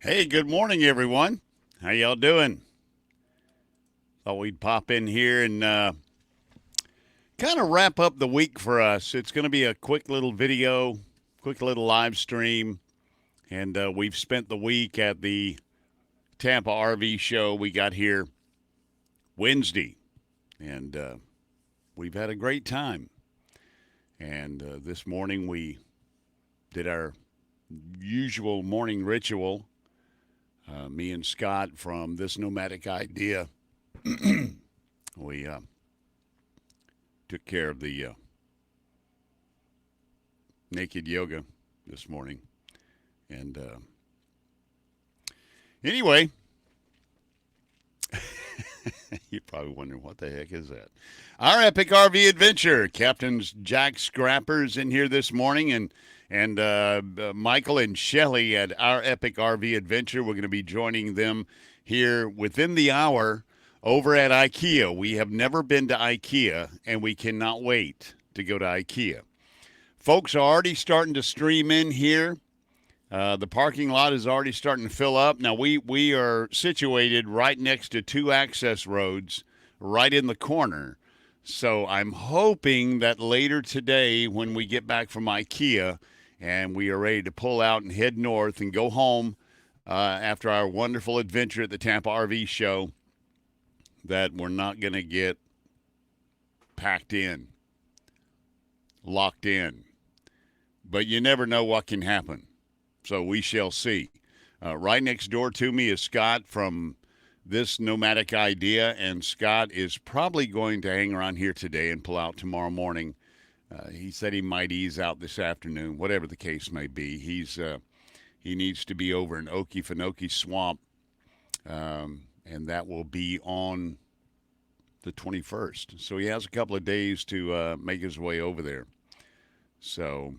Hey, good morning, everyone. How y'all doing? Thought we'd pop in here and kind of wrap up the week for us. It's going to be a quick little video, quick little live stream, and we've spent the week at the Tampa RV show. We got here Wednesday, and we've had a great time. And this morning we did our usual morning ritual. Me and Scott from This Nomadic Idea, we took care of the naked yoga this morning. And anyway, you're probably wondering what the heck is that? Our epic RV adventure. Captains Jack Scrappers in here this morning, and Michael and Shelley at Our Epic RV Adventure. We're going to be joining them here within the hour over at IKEA. We have never been to IKEA, and we cannot wait to go to IKEA. Folks are already starting to stream in here. The parking lot is already starting to fill up. Now, we are situated right next to two access roads right in the corner. So I'm hoping that later today when we get back from IKEA and we are ready to pull out and head north and go home after our wonderful adventure at the Tampa RV show, that we're not going to get packed in, locked in. But you never know what can happen. So we shall see. Right next door to me is Scott from This Nomadic Idea, and Scott is probably going to hang around here today and pull out tomorrow morning. He said he might ease out this afternoon, whatever the case may be. He needs to be over in Okefenokee Swamp, and that will be on the 21st. So he has a couple of days to make his way over there. So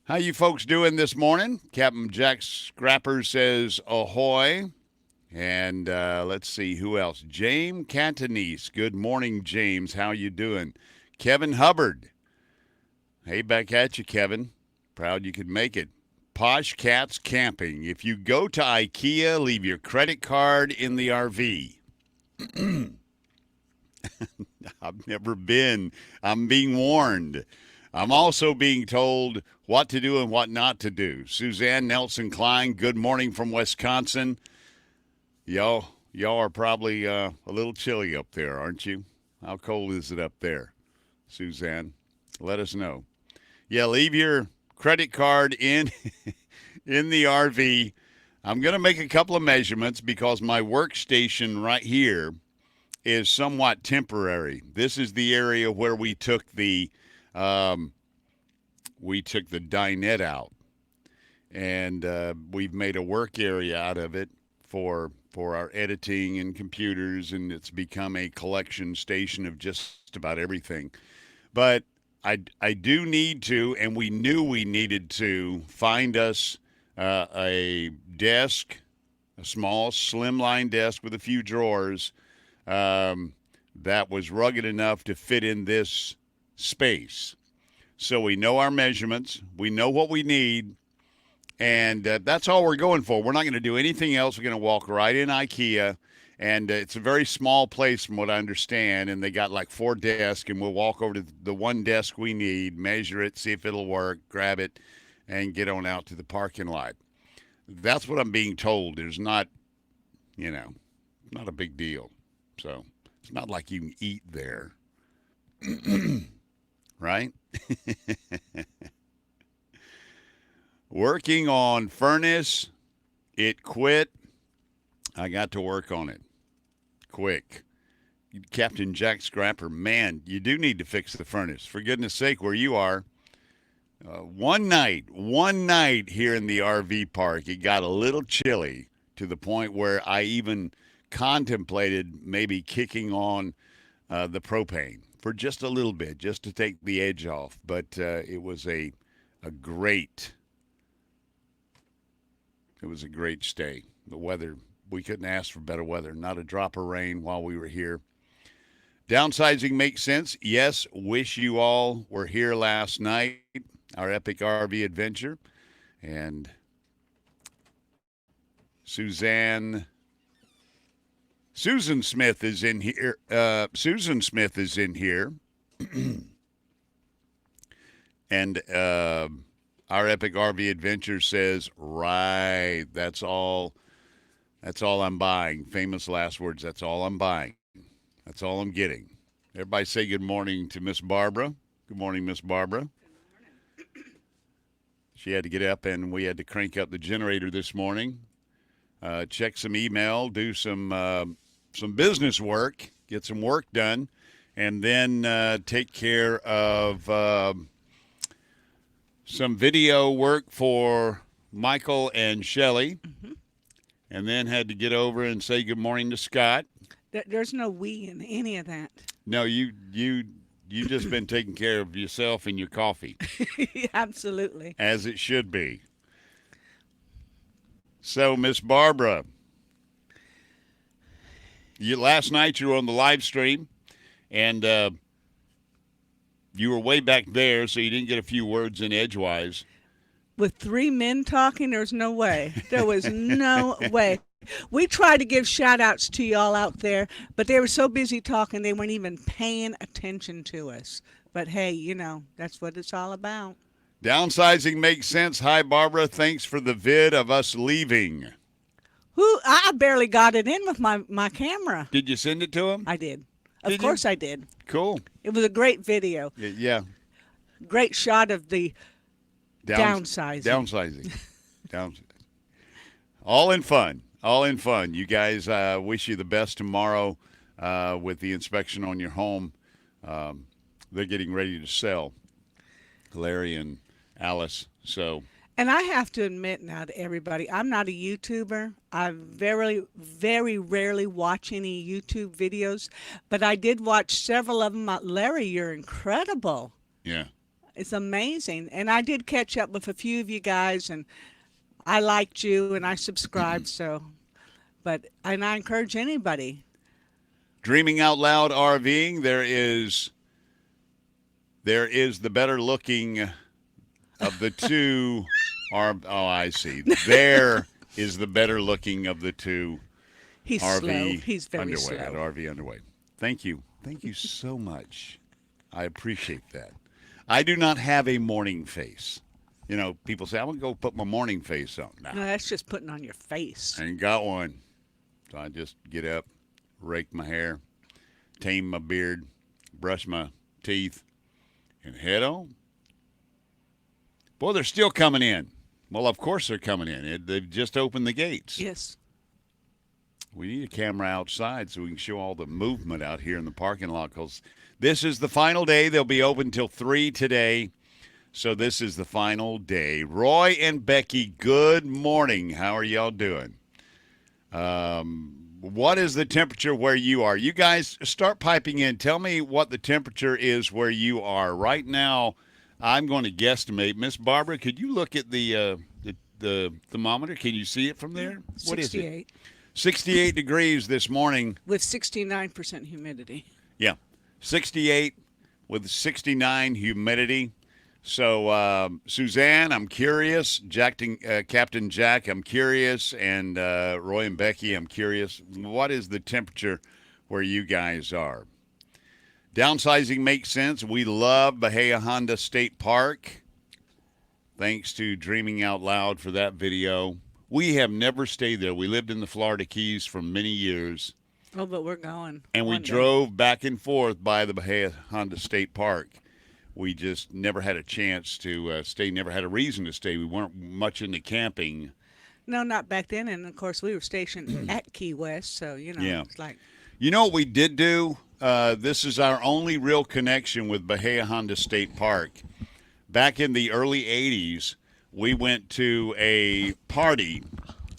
how you folks doing this morning? Captain Jack Scrapper says ahoy. And let's see, who else? James Cantonese. Good morning, James. How you doing? Kevin Hubbard. Hey, back at you, Kevin. Proud you could make it. Posh Cats Camping. If you go to IKEA, leave your credit card in the RV. I've never been. I'm being warned. I'm also being told what to do and what not to do. Suzanne Nelson Klein, good morning from Wisconsin. Y'all are probably a little chilly up there, aren't you? How cold is it up there, Suzanne? Let us know. Yeah, leave your credit card in in the RV. I'm going to make a couple of measurements because my workstation right here is somewhat temporary. This is the area where we took the dinette out, and we've made a work area out of it for our editing and computers, and it's become a collection station of just about everything. But I do need to, and we knew we needed to find us a desk, a small slimline desk with a few drawers that was rugged enough to fit in this space. So we know our measurements, we know what we need, and that's all we're going for. We're not going to do anything else. We're going to walk right in IKEA, and it's a very small place from what I understand, and they got like 4 desks, and we'll walk over to the one desk we need, measure it, see if it'll work, grab it, and get on out to the parking lot. That's what I'm being told. There's not, not a big deal. So it's not like you can eat there, right? Working on furnace, it quit. I got to work on it quick. Captain Jack Scrapper, man, you do need to fix the furnace. For goodness sake, where you are, one night here in the RV park, it got a little chilly to the point where I even contemplated maybe kicking on the propane for just a little bit, just to take the edge off. But it was a great stay. The weather, we couldn't ask for better weather. Not a drop of rain while we were here. Downsizing makes sense. Yes, wish you all were here last night, our epic RV adventure. And Susan Smith is in here. Susan Smith is in here. And our Epic RV Adventure says, right, that's all I'm buying. Famous last words, that's all I'm buying. That's all I'm getting. Everybody say good morning to Miss Barbara. Good morning, Miss Barbara. She had to get up, and we had to crank up the generator this morning, check some email, do some business work, get some work done, and then take care of some video work for Michael and Shelley, and then had to get over and say good morning to Scott. There's no we in any of that. No, you just been taking care of yourself and your coffee. Absolutely. As it should be. So, Miss Barbara, last night you were on the live stream, and you were way back there, so you didn't get a few words in edgewise. With three men talking, there's no way. There was no way. We tried to give shout-outs to y'all out there, but they were so busy talking they weren't even paying attention to us. But hey, that's what it's all about. Downsizing makes sense. Hi, Barbara. Thanks for the vid of us leaving. I barely got it in with my camera. Did you send it to him? I did. Of course I did. Cool. It was a great video. Yeah. Great shot of the downsizing. Downsizing. All in fun. All in fun. You guys, wish you the best tomorrow with the inspection on your home. They're getting ready to sell, Larry and Alice. So. And I have to admit now to everybody, I'm not a YouTuber. I very, very rarely watch any YouTube videos, but I did watch several of them. Larry, you're incredible. Yeah. It's amazing. And I did catch up with a few of you guys, and I liked you, and I subscribed. And I encourage anybody. Dreaming Out Loud RVing, there is the better looking of the two. I see. There is the better looking of the two. He's RV slow. He's very underway, slow. At RV Underway. Thank you. Thank you so much. I appreciate that. I do not have a morning face. People say, I'm going to go put my morning face on. No, that's just putting on your face. I ain't got one. So I just get up, rake my hair, tame my beard, brush my teeth, and head on. Boy, they're still coming in. Well, of course they're coming in. They've just opened the gates. Yes. We need a camera outside so we can show all the movement out here in the parking lot, because this is the final day. They'll be open till 3 today. So this is the final day. Roy and Becky, good morning. How are y'all doing? What is the temperature where you are? You guys start piping in. Tell me what the temperature is where you are. Right now, I'm going to guesstimate. Miss Barbara, could you look at the thermometer? Can you see it from there? 68. What is it? 68 degrees this morning. With 69% humidity. Yeah, 68 with 69 humidity. So, Suzanne, I'm curious. Captain Jack, I'm curious. And Roy and Becky, I'm curious. What is the temperature where you guys are? Downsizing makes sense. We love Bahia Honda State Park. Thanks to Dreaming Out Loud for that video. We have never stayed there. We lived in the Florida Keys for many years. Oh, but we're going. And we drove back and forth by the Bahia Honda State Park. We just never had a chance to stay, never had a reason to stay. We weren't much into camping. No, not back then. And, of course, we were stationed at Key West, so, it's like. You know what we did do? This is our only real connection with Bahia Honda State Park. Back in the early 80s, we went to a party.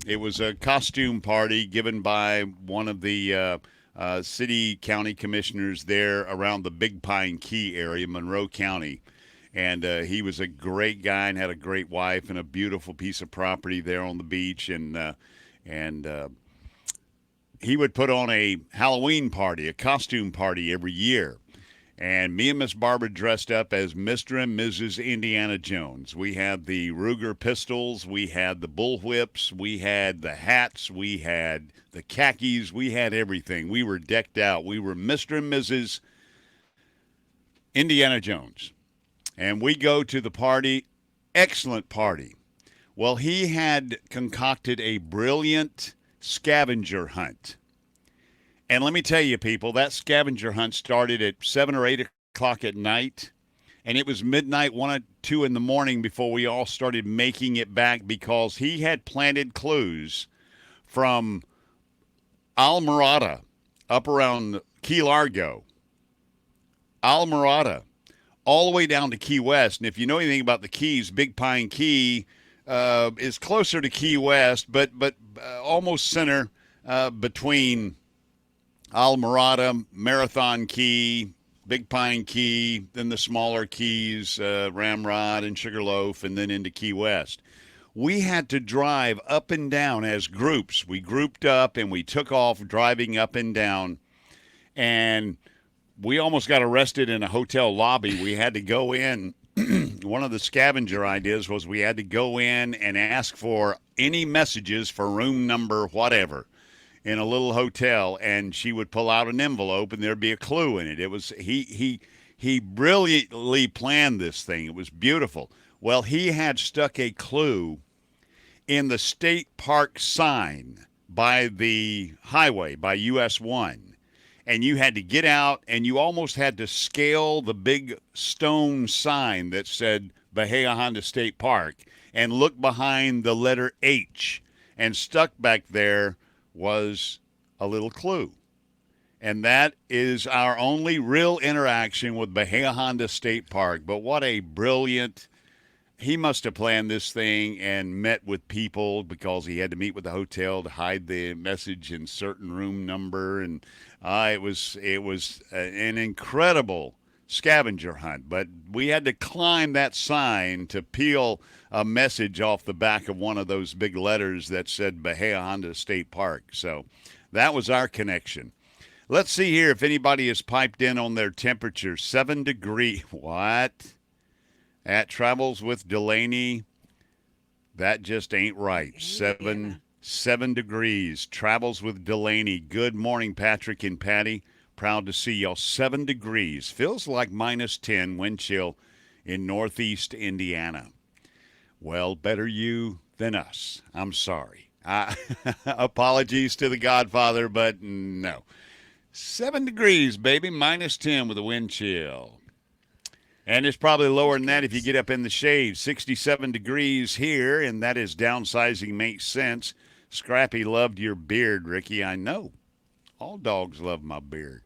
It was a costume party given by one of the city county commissioners there around the Big Pine Key area, Monroe County. And he was a great guy and had a great wife and a beautiful piece of property there on the beach. And he would put on a Halloween party, a costume party every year. And me and Miss Barbara dressed up as Mr. and Mrs. Indiana Jones. We had the Ruger pistols, we had the bullwhips, we had the hats, we had the khakis, we had everything. We were decked out. We were Mr. and Mrs. Indiana Jones. And we go to the party, excellent party. Well, he had concocted a brilliant scavenger hunt. And let me tell you, people, that scavenger hunt started at 7 or 8 o'clock at night, and it was midnight, 1 or 2 in the morning before we all started making it back because he had planted clues from Almirada up around Key Largo, Almirada, all the way down to Key West. And if you know anything about the Keys, Big Pine Key is closer to Key West, but almost center between Almirada, Marathon Key, Big Pine Key, then the smaller keys, Ramrod and Sugarloaf, and then into Key West. We had to drive up and down as groups. We grouped up and we took off driving up and down, and we almost got arrested in a hotel lobby. We had to go in. One of the scavenger ideas was we had to go in and ask for any messages for room number whatever in a little hotel, and she would pull out an envelope and there'd be a clue in it. It was he brilliantly planned this thing. It was beautiful. Well, he had stuck a clue in the state park sign by the highway, by US 1. And you had to get out and you almost had to scale the big stone sign that said Bahia Honda State Park and look behind the letter H. And stuck back there was a little clue. And that is our only real interaction with Bahia Honda State Park. But what a brilliant, he must have planned this thing and met with people because he had to meet with the hotel to hide the message in certain room number. And it was an incredible scavenger hunt. But we had to climb that sign to peel a message off the back of one of those big letters that said Bahia Honda State Park. So that was our connection. Let's see here if anybody has piped in on their temperature. 7 degrees. What? At Travels with Delaney. That just ain't right. 7 degrees. Travels with Delaney. Good morning, Patrick and Patty. Proud to see y'all. 7 degrees. Feels like minus 10 wind chill in northeast Indiana. Well, better you than us. I'm sorry. Apologies to the Godfather, but no. 7 degrees, baby, minus 10 with a wind chill. And it's probably lower than that if you get up in the shade. 67 degrees here, and that is downsizing makes sense. Scrappy loved your beard, Ricky. I know. All dogs love my beard.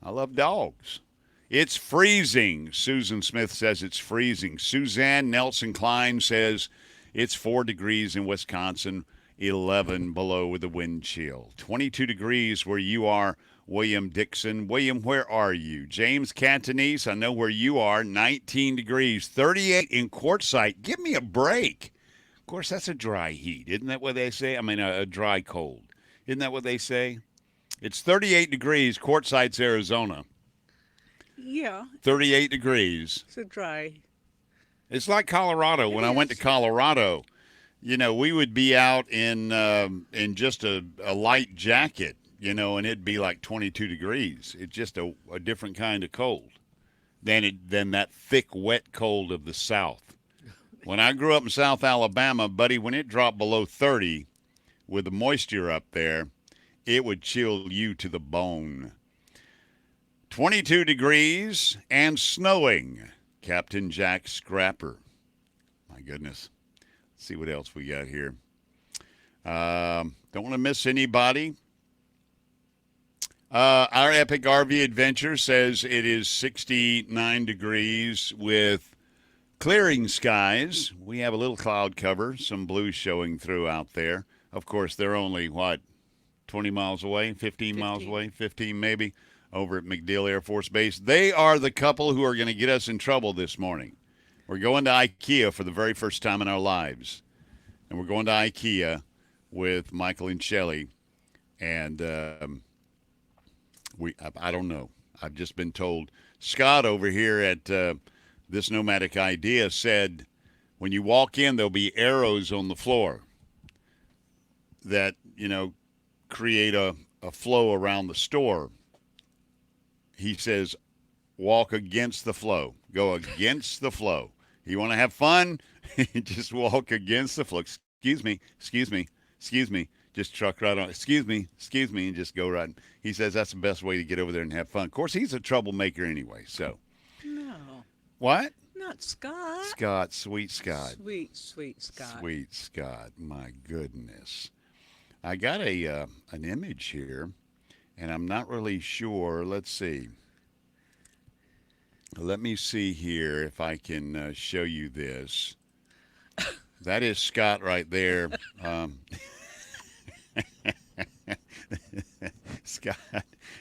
I love dogs. It's freezing. Susan Smith says it's freezing. Suzanne Nelson Klein says it's 4 degrees in Wisconsin, 11 below with a wind chill. 22 degrees where you are, William Dixon. William, where are you? James Cantonese, I know where you are, 19 degrees. 38 in Quartzsite. Give me a break. Of course, that's a dry heat. Isn't that what they say? I mean, a dry cold. Isn't that what they say? It's 38 degrees, Quartzsite's Arizona. Yeah. 38 degrees. It's a dry. It's like Colorado. When I went to Colorado, you know, we would be out in just a light jacket, you know, and it'd be like 22 degrees. It's just a different kind of cold than that thick, wet cold of the South. When I grew up in South Alabama, buddy, when it dropped below 30 with the moisture up there, it would chill you to the bone. 22 degrees and snowing. Captain Jack Scrapper. My goodness. Let's see what else we got here. Don't want to miss anybody. Our Epic RV Adventure says it is 69 degrees with clearing skies. We have a little cloud cover, some blue showing through out there. Of course, they're only, 20 miles away, 15 miles away, 15 maybe, over at MacDill Air Force Base. They are the couple who are going to get us in trouble this morning. We're going to IKEA for the very first time in our lives. And we're going to IKEA with Michael and Shelley. And I don't know. I've just been told. Scott over here at This Nomadic Idea said when you walk in, there'll be arrows on the floor that, create a flow around the store. He says, walk against the flow. Go against the flow. You want to have fun? Just walk against the flow. Excuse me, excuse me, excuse me. Just truck right on. Excuse me, and just go right. He says that's the best way to get over there and have fun. Of course, he's a troublemaker anyway, so. No. What? Not Scott. Scott, sweet Scott. Sweet Scott. Sweet Scott. My goodness. I got an image here, and I'm not really sure. Let's see. Let me see here if I can show you this. That is Scott right there.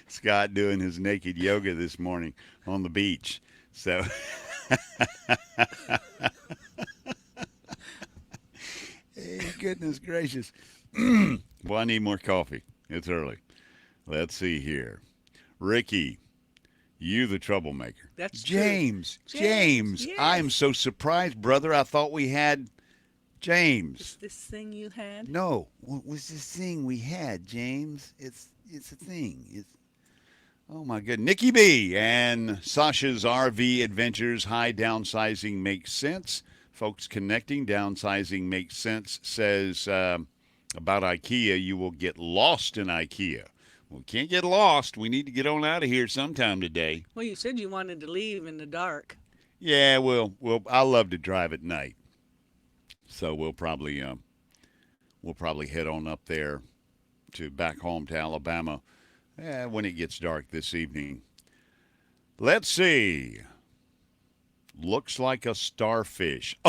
Scott doing his naked yoga this morning on the beach. So hey, goodness gracious. Well, I need more coffee. It's early. Let's see here. Ricky, you the troublemaker. That's James. true. James. Yes. I am so surprised, brother. I thought we had James. Is this thing you had? No. What was this thing we had, James? It's a thing. Oh my good. Nikki B and Sasha's RV Adventures. High downsizing makes sense. Folks connecting. Downsizing makes sense. Says about IKEA, you will get lost in IKEA. Well, can't get lost. We need to get on out of here sometime today. Well, you said you wanted to leave in the dark. Yeah, well, I love to drive at night, so we'll probably head on up there to back home to Alabama when it gets dark this evening. Let's see. Looks like a starfish.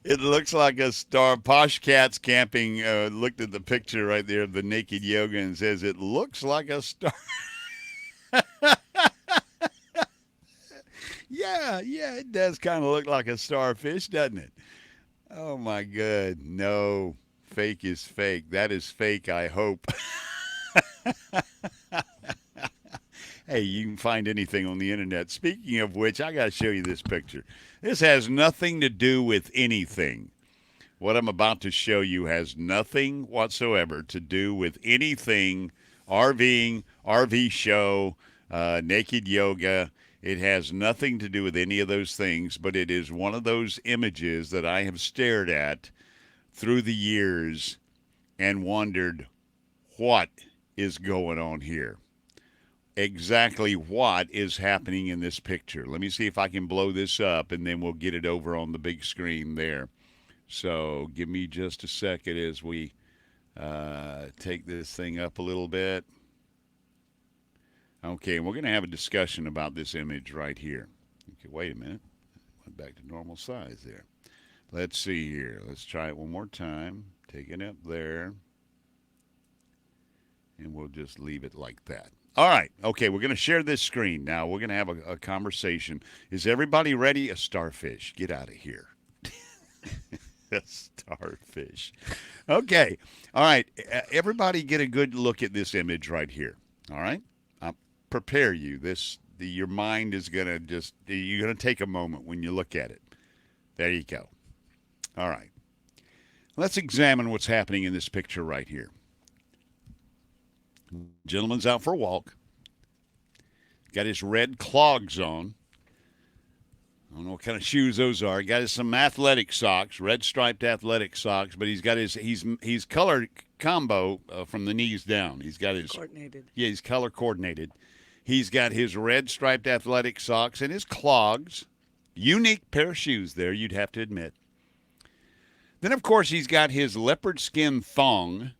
It looks like a star. Posh Cats Camping looked at the picture right there of the naked yoga and says, it looks like a star. Yeah, it does kind of look like a starfish, doesn't it? Oh, my God. No, fake is fake. That is fake, I hope. Hey, you can find anything on the internet. Speaking of which, I got to show you this picture. This has nothing to do with anything. What I'm about to show you has nothing whatsoever to do with anything RVing, RV show, naked yoga. It has nothing to do with any of those things, but it is one of those images that I have stared at through the years and wondered, what is going on here? Exactly what is happening in this picture. Let me see if I can blow this up, and then we'll get it over on the big screen there. So give me just a second as we take this thing up a little bit. Okay, we're going to have a discussion about this image right here. Okay, wait a minute. Went back to normal size there. Let's see here. Let's try it one more time. Take it up there. And we'll just leave it like that. All right. Okay, we're going to share this screen now. We're going to have a conversation. Is everybody ready? A starfish. Get out of here. A starfish. Okay. All right. Everybody get a good look at this image right here. All right? I'll prepare you. Your mind is going to you're going to take a moment when you look at it. There you go. All right. Let's examine what's happening in this picture right here. Gentleman's out for a walk. Got his red clogs on. I don't know what kind of shoes those are. Got his some athletic socks, red striped athletic socks, but he's got he's colored combo from the knees down. He's got his Coordinated. Yeah, he's color coordinated. He's got his red striped athletic socks and his clogs. Unique pair of shoes there, you'd have to admit. Then of course he's got his leopard skin thong.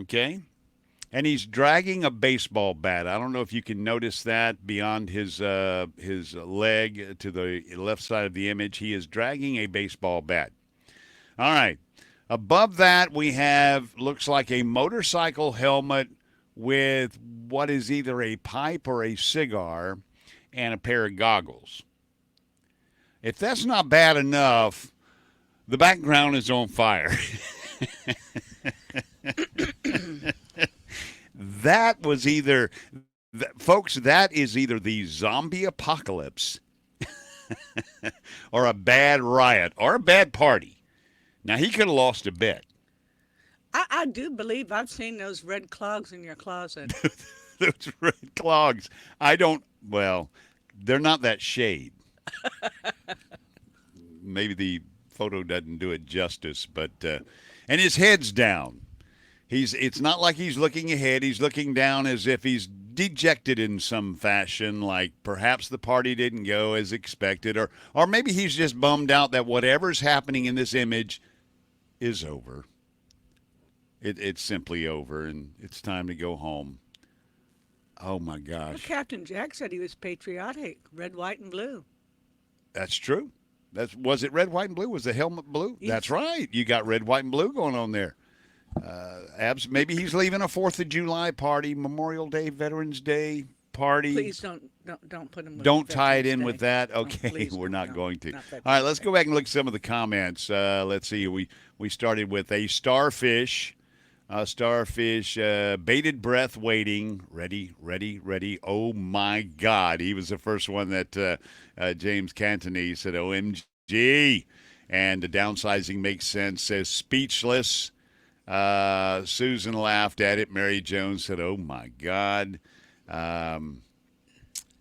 Okay? And he's dragging a baseball bat. I don't know if you can notice that beyond his leg to the left side of the image. He is dragging a baseball bat. All right. Above that, we have, looks like a motorcycle helmet with what is either a pipe or a cigar and a pair of goggles. If that's not bad enough, the background is on fire. That was either, folks, that is either the zombie apocalypse or a bad riot or a bad party. Now, he could have lost a bet. I do believe I've seen those red clogs in your closet. Those red clogs. I don't, well, they're not that shade. Maybe the photo doesn't do it justice, but, and his head's down. It's not like he's looking ahead. He's looking down as if he's dejected in some fashion, like perhaps the party didn't go as expected, or maybe he's just bummed out that whatever's happening in this image is over. It's simply over, and it's time to go home. Oh my Well, gosh, Captain Jack said he was patriotic, red, white, and blue. that's true. Was it red, white, and blue? Was the helmet blue? Yes. That's right. You got red, white, and blue going on there. Maybe he's leaving a 4th of July party, Memorial Day, Veterans Day party. Please don't put him. With Don't tie it Veterans in Day. with that. No, Okay, please we're not no, going to. not All right, Veterans let's Day. go back and look at some of the comments. Let's see. We started with a starfish. Bated breath, waiting, ready. Oh my God! He was the first one that James Cantony said, "OMG," and the downsizing makes sense. Says speechless. Susan laughed at it. Mary Jones said, "Oh my God."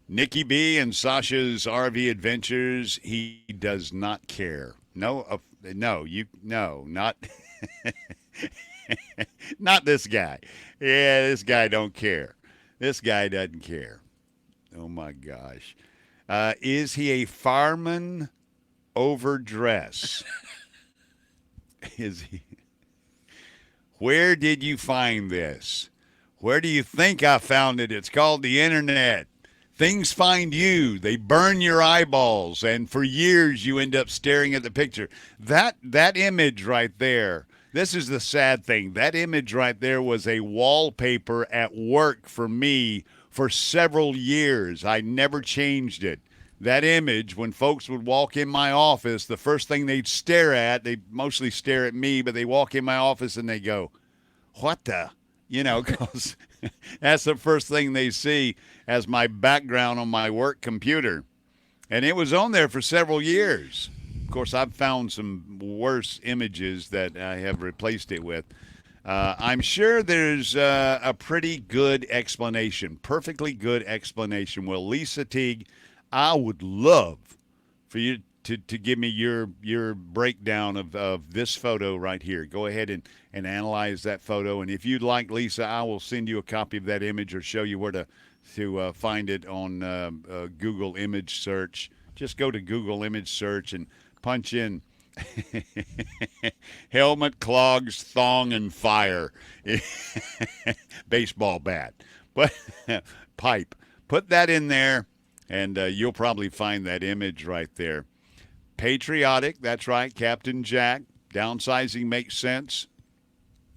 Nikki B and Sasha's RV adventures. He does not care. No, not. Not this guy. Yeah, this guy don't care. This guy doesn't care. Oh my gosh. Is he a fireman overdress? Is he? Where did you find this? Where do you think I found it? It's called the internet. Things find you. They burn your eyeballs, and for years you end up staring at the picture. That image right there. This is the sad thing. That image right there was a wallpaper at work for me for several years. I never changed it. That image, when folks would walk in my office, the first thing they'd stare at, they mostly stare at me, but they walk in my office and they go, what the? You know, because that's the first thing they see as my background on my work computer. And it was on there for several years. Of course, I've found some worse images that I have replaced it with. I'm sure there's a pretty good explanation, perfectly good explanation. Well, Lisa Teague, I would love for you to give me your breakdown of this photo right here. Go ahead and analyze that photo. And if you'd like, Lisa, I will send you a copy of that image or show you where to find it on Google image search. Just go to Google image search and punch in helmet, clogs, thong, and fire. Baseball bat. But pipe. Put that in there, and you'll probably find that image right there. Patriotic, that's right, Captain Jack. Downsizing makes sense.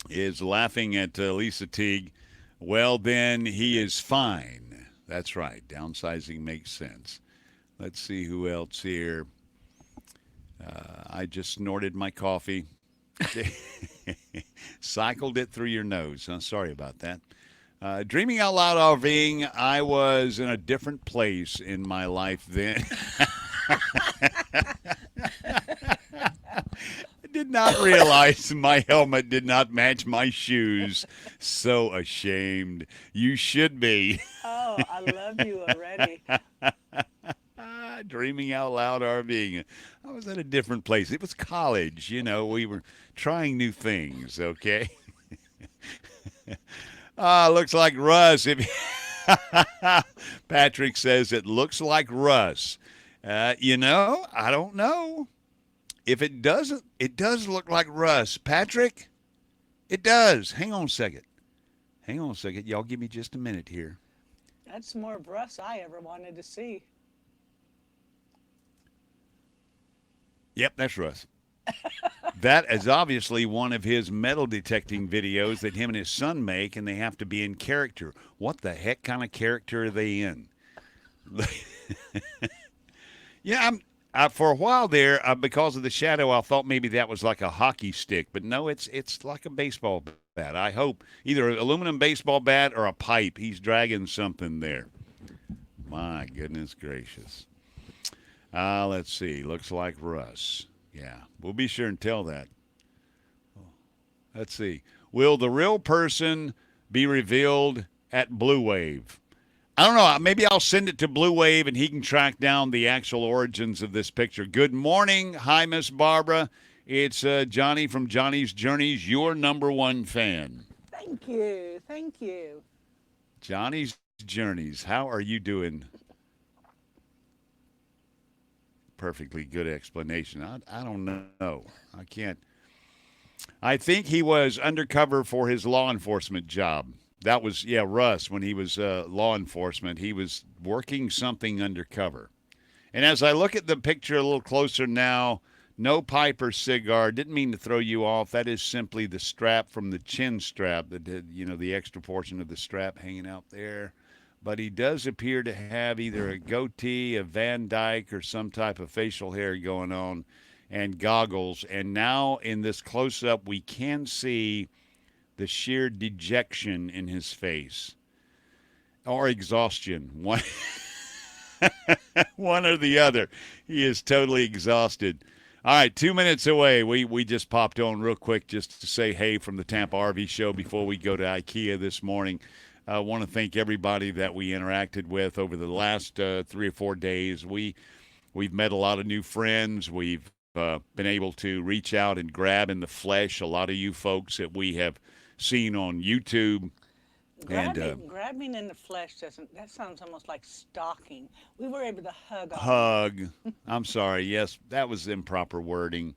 Is laughing at Lisa Teague. Well, then he is fine. That's right. Downsizing makes sense. Let's see who else here. I just snorted my coffee. Cycled it through your nose. I'm sorry about that. Dreaming Out Loud RVing, I was in a different place in my life then. I did not realize my helmet did not match my shoes. So ashamed. You should be. Oh, I love you already. Dreaming Out Loud RVing. I was at a different place. It was college. You know, we were trying new things, okay? Looks like Russ. Patrick says it looks like Russ. You know, I don't know. If it doesn't, it does look like Russ. Patrick, it does. Hang on a second. Y'all give me just a minute here. That's more Russ I ever wanted to see. Yep, that's Russ. That is obviously one of his metal detecting videos that him and his son make, and they have to be in character. What the heck kind of character are they in? Yeah, For a while there, because of the shadow, I thought maybe that was like a hockey stick, but no, it's like a baseball bat. I hope either an aluminum baseball bat or a pipe. He's dragging something there. My goodness gracious. Let's see. Looks like Russ. Yeah, we'll be sure and tell that. Let's see. Will the real person be revealed at Blue Wave? I don't know. Maybe I'll send it to Blue Wave and he can track down the actual origins of this picture. Good morning. Hi, Miss Barbara. It's Johnny from Johnny's Journeys, your number one fan. Thank you. Thank you. Johnny's Journeys. How are you doing? Perfectly good explanation. I don't know. I can't. I think he was undercover for his law enforcement job. That was, Russ, when he was law enforcement. He was working something undercover. And as I look at the picture a little closer now, no pipe or cigar. Didn't mean to throw you off. That is simply the strap from the chin strap, the extra portion of the strap hanging out there. But he does appear to have either a goatee, a Van Dyke, or some type of facial hair going on, and goggles. And now in this close-up, we can see the sheer dejection in his face, or exhaustion, one, one or the other. He is totally exhausted. All right, 2 minutes away. We just popped on real quick just to say hey from the Tampa RV show before we go to IKEA this morning. I want to thank everybody that we interacted with over the last 3 or 4 days. We've met a lot of new friends. We've been able to reach out and grab in the flesh a lot of you folks that we have seen on YouTube. Grabbing in the flesh that sounds almost like stalking. We were able to hug. I'm sorry. Yes, that was improper wording.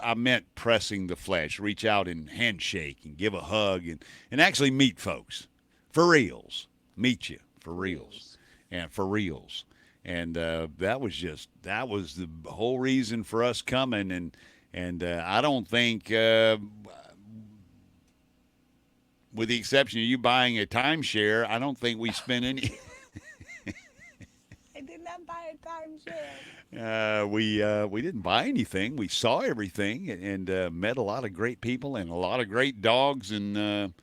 I meant pressing the flesh, reach out and handshake and give a hug and actually meet folks for reals. Meet you for reals. And for reals. And that was the whole reason for us coming. And I don't think, with the exception of you buying a timeshare, I don't think we spent any. I did not buy a timeshare. We didn't buy anything. We saw everything and met a lot of great people and a lot of great dogs and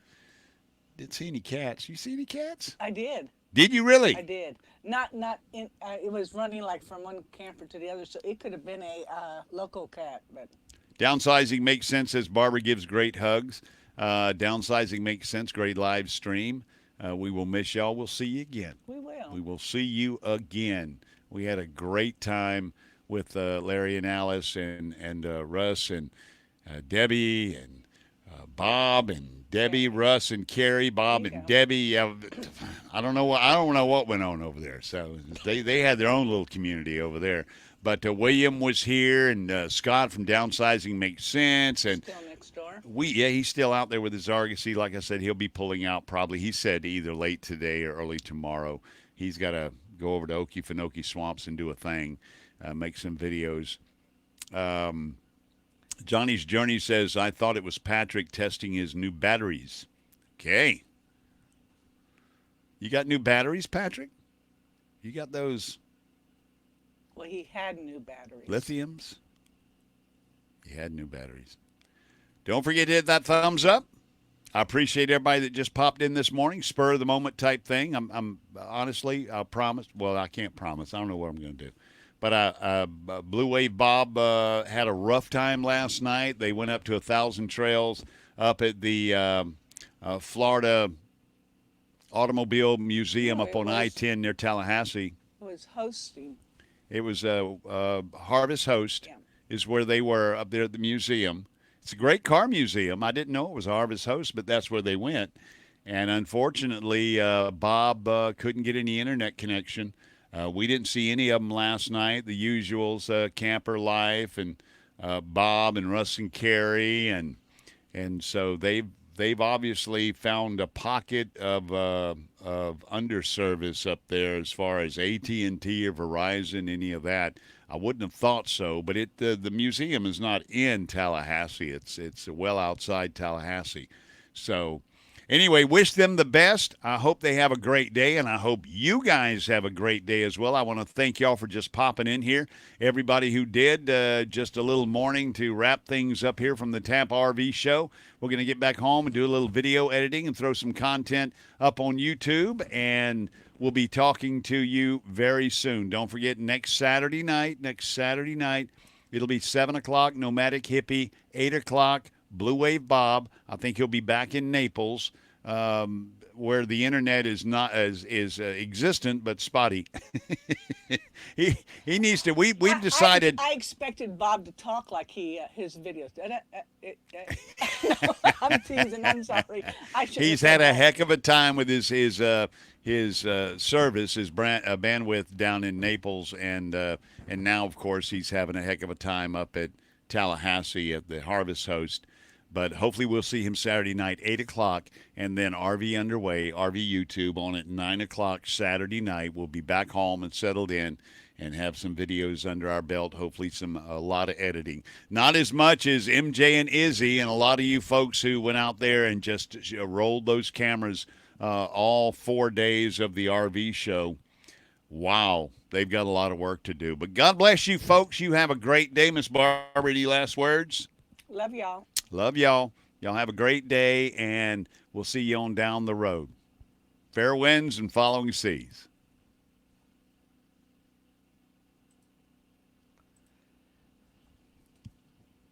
didn't see any cats. You see any cats? I did. Did you really? I did. Not in. It was running like from one camper to the other, so it could have been a local cat. But downsizing makes sense as Barbara gives great hugs. Downsizing makes sense. Great live stream. We will miss y'all. We'll see you again. We will. We will see you again. We had a great time with Larry and Alice and Russ and Debbie and Bob and Debbie, Russ and Carrie, Bob and Debbie. I don't know what went on over there. So they had their own little community over there. But William was here and Scott from Downsizing Makes Sense and still next door. He's still out there with his Argosy. Like I said, he'll be pulling out probably. He said either late today or early tomorrow. He's got to go over to Okefenokee Swamps and do a thing, make some videos. Johnny's Journey says, I thought it was Patrick testing his new batteries. Okay. You got new batteries, Patrick? You got those? Well, he had new batteries. Lithiums? He had new batteries. Don't forget to hit that thumbs up. I appreciate everybody that just popped in this morning. Spur of the moment type thing. I'm honestly, I'll promise. Well, I can't promise. I don't know what I'm going to do. But Blue Wave Bob had a rough time last night. They went up to 1,000 Trails up at the Florida Automobile Museum up on I-10 near Tallahassee. It was hosting. It was Harvest Host is where they were up there at the museum. It's a great car museum. I didn't know it was Harvest Host, but that's where they went. And unfortunately, Bob couldn't get any internet connection. We didn't see any of them last night. The usuals, Camper Life and Bob and Russ and Carrie, and so they've obviously found a pocket of underservice up there as far as AT&T or Verizon, any of that. I wouldn't have thought so, but the museum is not in Tallahassee. It's well outside Tallahassee. So Anyway, wish them the best. I hope they have a great day, and I hope you guys have a great day as well. I want to thank y'all for just popping in here. Everybody who did, just a little morning to wrap things up here from the Tampa RV show. We're going to get back home and do a little video editing and throw some content up on YouTube, and we'll be talking to you very soon. Don't forget, next Saturday night, it'll be 7 o'clock, Nomadic Hippie, 8 o'clock, Blue Wave Bob. I think he'll be back in Naples, where the internet is not as existent but spotty. he needs to. We've decided. I expected Bob to talk like his videos. No, I'm teasing. I'm sorry. He's had a heck of a time with his service, his bandwidth down in Naples, and now of course he's having a heck of a time up at Tallahassee at the Harvest Host. But hopefully we'll see him Saturday night, 8 o'clock, and then RV Underway, RV YouTube on at 9 o'clock Saturday night. We'll be back home and settled in and have some videos under our belt, hopefully a lot of editing. Not as much as MJ and Izzy and a lot of you folks who went out there and just rolled those cameras all 4 days of the RV show. Wow, they've got a lot of work to do. But God bless you folks. You have a great day. Miss Barbara, any last words? Love y'all. Love y'all. Y'all have a great day, and we'll see you on down the road. Fair winds and following seas.